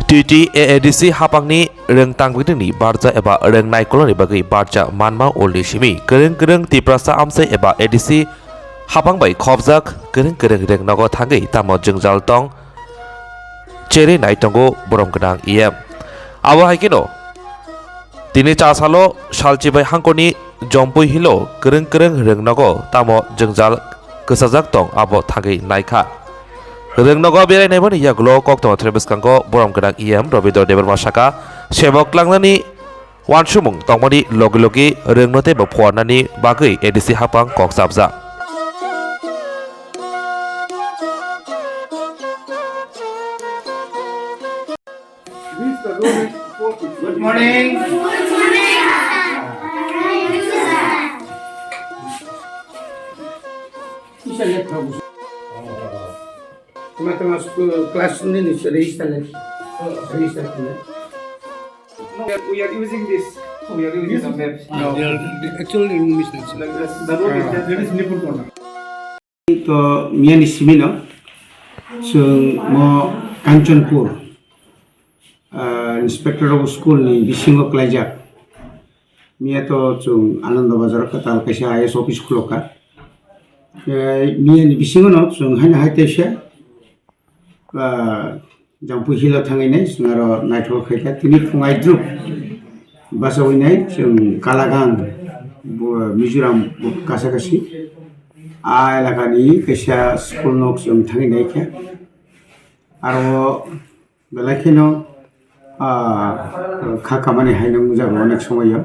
Ttaadc Haphangni Rwng tangwitni barja eba Rwng naikoloni bagwi barja manma olni simi gereng tiprasa amse eba Ttaadc Haphang bai khobjak gereng Rwngnogo thangi tamo jengjal tong chere naitongo borom gadang iem abo haikino tini chasalo salchibai hangkoni jompui hilo gereng Rwngnogo tamo jengjal kesajak tong abo thangi naikha Rwngnogo berai naibani yaglo kokto trebeskango borom gadang iem robidor debar masaka Sebok Twlangnani Wansokjak tongmani Logi Rwngnote bo Phuarna ni Bagwi Ttaadc Haphang kok sabja Good morning. Teman-teman kelas ini register. No, we are using this. We are using some maps. No, actually room is that. The road is that is Nipur corner. To mian simino. So mo Kanchanpur. Inspector of school ni bisingo klajak. Mia to chung Ananda Bazar katal kaisa IS office kuloka. Mia ni bisingo no chung hanya haitesha. Jampu hilo thangai nai sungaro naithol khaita tini fungai drup basawai nai chung Kalagang Mizoram kasakasi a elakani kaisa school nok chung thangai nai kha aro belakino খাকামানি হাইনাंगौ जागौ अनेक समायाव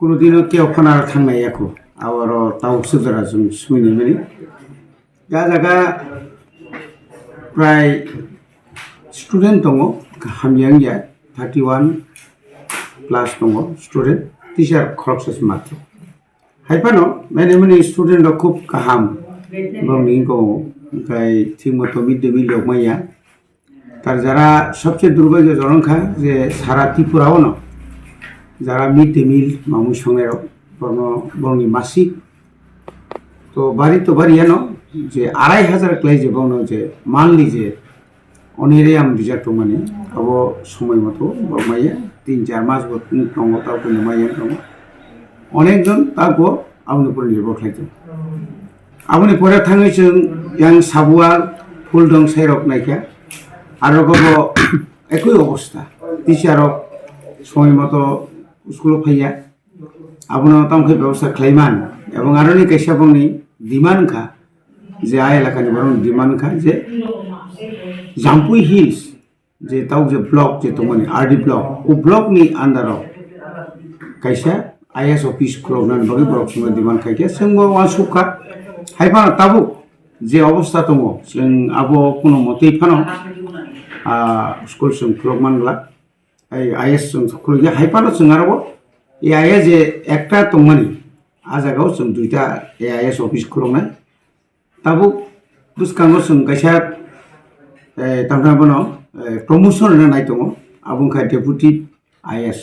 कुनु दिनो केव खनार थांनाय याखौ आवरो ताव सुदरा जों सुमिनि माने दा जागा प्राय स्टुडेन्ट दङ हामयां 31 प्लास दङ स्टुडेन्ट टिचार खरक्सस मात्र हाइपानो माने माने स्टुडेन्ट खूब गाहाम बंनिंगौ ओमफ्राय थिमतो मिड डे मिल माया তার যারা সবচেয়ে দুর্ভাগ্যজনক যে সারা ত্রিপুরাও না যারা মিড ডে মিল মামুই সঙ্গের বর্ণি মাসিক তো বাড়িয়ানো যে 2500 ক্লাই যে বর্ণ যে মানলি যে অনেরে আম বিজাত মানে আব সময় মতো বর্মাইয়া 3-4 মাস দङ তাও কোনো মাইয়া দङ অনেকজন তাগো আবনি উপর নির্ভর খাইতো আবনি পরে থাङै जों yang সাবুয়া ফুল দং সাইরক নাইকা আরো গো একই অবস্থা টিচারক সময় মতো স্কুল ফাইয়া আবনো তামখে ব্যবস্থা খাইমান এবং আরনি কাইসাবংনি ডিমান্ড খা যে আই এলাকানি বরং ডিমান্ড খা যে জাম্পুই হিলস যে তাও যে ব্লক যে তোমানি আরডি ব্লক ও ব্লক নি আন্ডার কাইসা আইএস অফিস খুলনান বগে ব্লক সময় ডিমান্ড খাইকে जोंबो वानसokjak हाइफा ताबुक जे अवस्था दङ जों आबो कोनो मतेই फानो स्कुल जों खुलगमानला आइएस जों खुलगे हाइफानो जों आरो ए आइएस जे एकटा दंमानि आ जागाव जों दुइटा ए आइएस अफिस खुलगनाय ताबु बुसकांगो जों गायसा तामथाबनो प्रमोशन होनाय दङ आबुंखा डेपुटी आइएस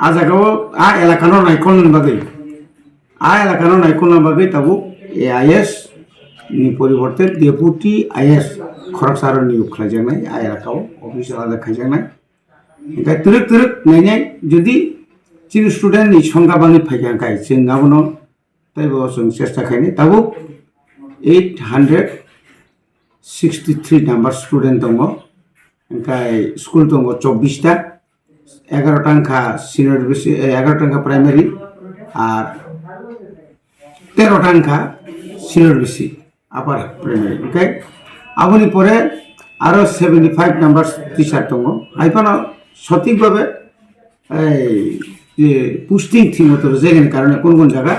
आ जागाव आ एलाकानो नायखलन बागै ताबु ए आइएस नि परिवर्ते डेपुटी आइएस खरकसारो नियुक्त खालामनाय आ एलाकाव अफिस आलादा खालामनाय ओमफ्राय तुरुक नायनाय जुदि चिन स्टुडेन्ट नि संगा बांनि फायखांखाय जों आबनो ताइबो जों चेष्टा खायनाय ताबु 863 नाम्बार स्टुडेन्ट दङ ओमफ्राय स्कुल दङ 24 टा 11 टांखा सिनियर 11 टांखा प्राइमारि আর 13 টাংখা সিনিয়র বেসি আপার প্রাইমারি ওকে আপনি পরে আরো 75 নাম্বার টিচার দङ আইপানো সঠিকভাবে এই যে পোস্টিং ঠিকমতো জায়গার কারণে কোন কোন জায়গা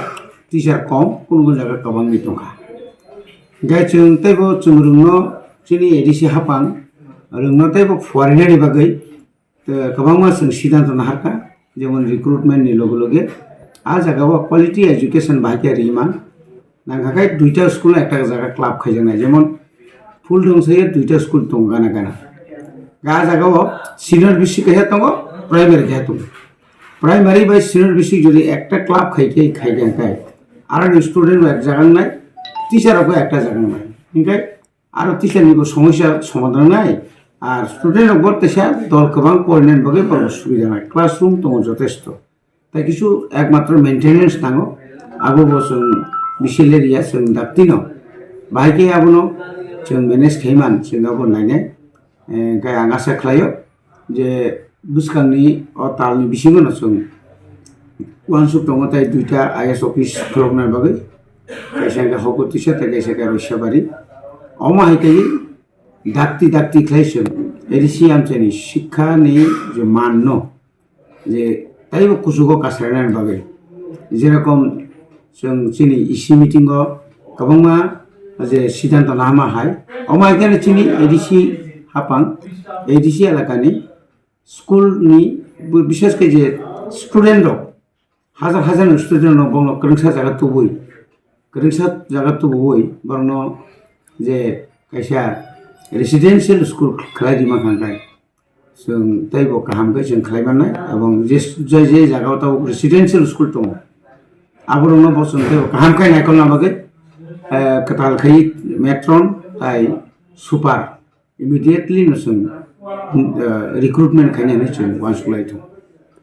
টিচার কম কোন কোন জায়গা गोबांनि दङ गाय जों तैबो जों रोंनो जोंनि एडिसि हाफां रोंनो तैबो फरायनायनि बागै गोबां मासजों सिद्धांत नाहारखा जेमन रिक्रुटमेन्टनि लगे आ जागाव क्वालिटी एजुकेशन बाहाय रिमान नांखाखाय दुइटा स्कुल एकटा जागा क्लाब खायजनाय जेमन फुल दंसै दुइटा स्कुल दं गाना गा जागाव सिनियर बिसि कहे दङ प्राइमारि कहे दङ प्राइमारि बाय सिनियर बिसि जदि एकटा क्लाब खायगांखाय आरो स्टुडेन्ट एक जागांनाय টিচারকে একটা জায়গা নাই ओमफ्राय आरो टिचारनिबो समस्या समाधान नाय আর স্টুডেন্ট বলতেছে দল गोबां फरायनायनि बागै बारा सुबिदा नाय क्लासरूम दङ যথেষ্ট তাই কিছু একমাত্র মেইনটেনেন্স नांगौ आबो जों बिसिलेरिया जों दाक्तिनो बाहायके आबोनो जों मेनेज खालाममान जोंनावबो नायनाय ओमफ्राय आं आसा खालायो जे बुसखांनि तालनि बिसिङावनो जों वानसुक दङ ताय दुइटा आइएस अफिस खुलिनाय बागै खायसेखौ हको टिचार ताय खायसेखौ रैसाबारि अमाहायखाय दाक्ति खालायसों एडिसि आमचानि शिक्षानि जे मान न जे तायबो कुसुगो कास्रायनायनि बागै जेरखम जों चिनि इसि मिटिंआव गोबांमा जे सिद्धांत लामा हाय अमाहायखाय चिनि एडिसि हापां एडिसि एलाकानि स्कुलनि बिसेसके जे स्टुडेन्ट दं हाजार स्टुडेन्ट दं बंग गोरोंसा जागा तुबुय बंग जे खायसा रेसिडेन्सियेल स्कुल खालायदिमा खांखाय जों तायबो गाहामखै जों खालायबानाय एबं जे जागायाव ताव रेसिडेन्सियेल स्कुल दङ आबरनो बसन तायबो गाहामखै नायखलना बागै कतालखै मेट्रन ताय सुपार इमिडिएटली जों रिक्रुटमेन्ट खायनानै जों वानसुलायथों